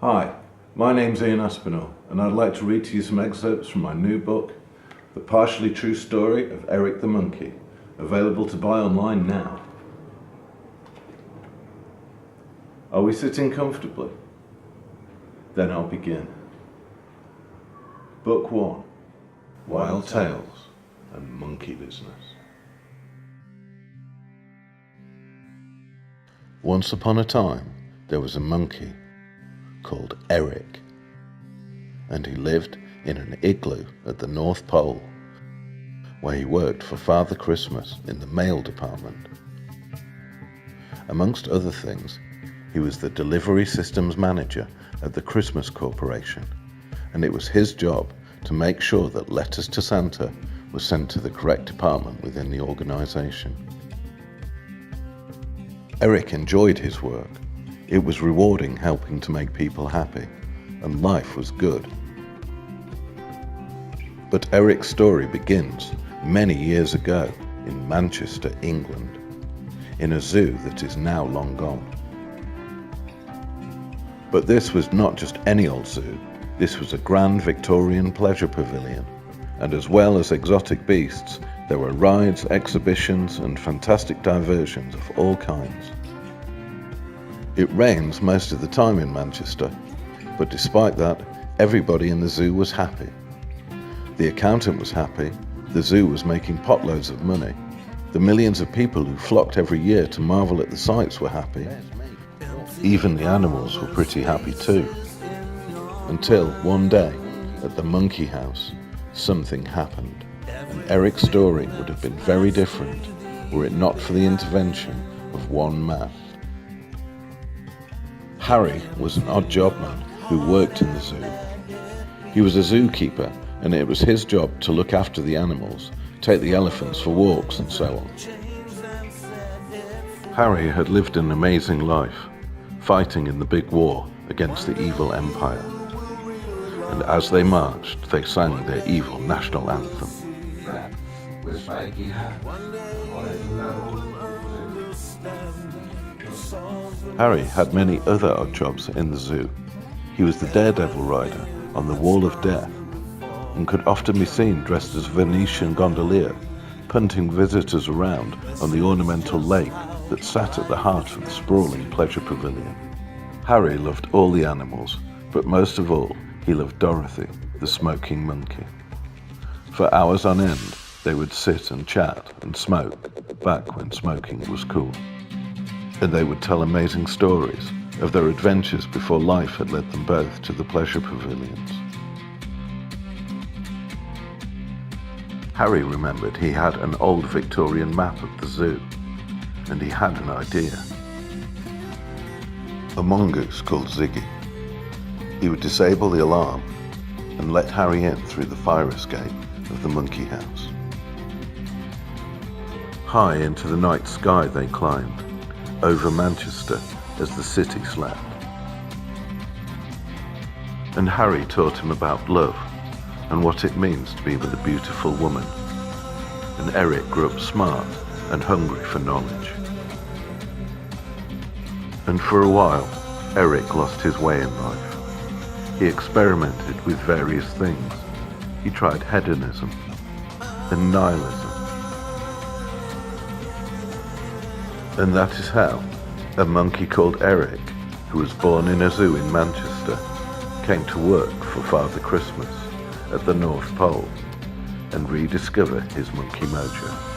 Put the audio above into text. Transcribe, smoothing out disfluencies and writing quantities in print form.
Hi, my name's Ian Aspinall, and I'd like to read to you some excerpts from my new book, The Partially True Story of Eric the Monkey, available to buy online now. Are we sitting comfortably? Then I'll begin. Book 1, Wild Tales and Monkey Business. Once upon a time, there was a monkey called Eric, and he lived in an igloo at the North Pole, where he worked for Father Christmas in the mail department. Amongst other things, he was the delivery systems manager at the Christmas Corporation, and it was his job to make sure that letters to Santa were sent to the correct department within the organization. Eric enjoyed his work. It was rewarding helping to make people happy, and life was good. But Eric's story begins many years ago in Manchester, England, in a zoo that is now long gone. But this was not just any old zoo. This was a grand Victorian pleasure pavilion, and as well as exotic beasts, there were rides, exhibitions, and fantastic diversions of all kinds. It rains most of the time in Manchester, but despite that, everybody in the zoo was happy. The accountant was happy, the zoo was making potloads of money, the millions of people who flocked every year to marvel at the sights were happy. Even the animals were pretty happy too. Until one day, at the monkey house, something happened, and Eric's story would have been very different were it not for the intervention of one man. Harry was an odd job man who worked in the zoo. He was a zookeeper, and it was his job to look after the animals, take the elephants for walks and so on. Harry had lived an amazing life, fighting in the big war against the evil empire. And as they marched, they sang their evil national anthem. Harry had many other odd jobs in the zoo. He was the daredevil rider on the Wall of Death, and could often be seen dressed as Venetian gondolier, punting visitors around on the ornamental lake that sat at the heart of the sprawling pleasure pavilion. Harry loved all the animals, but most of all, he loved Dorothy, the smoking monkey. For hours on end, they would sit and chat and smoke, back when smoking was cool. And they would tell amazing stories of their adventures before life had led them both to the pleasure pavilions. Harry remembered he had an old Victorian map of the zoo, and he had an idea. A mongoose called Ziggy. He would disable the alarm and let Harry in through the fire escape of the monkey house. High into the night sky they climbed, over Manchester as the city slept. And Harry taught him about love and what it means to be with a beautiful woman. And Eric grew up smart and hungry for knowledge. And for a while, Eric lost his way in life. He experimented with various things. He tried hedonism and nihilism. And that is how a monkey called Eric, who was born in a zoo in Manchester, came to work for Father Christmas at the North Pole and rediscover his monkey mojo.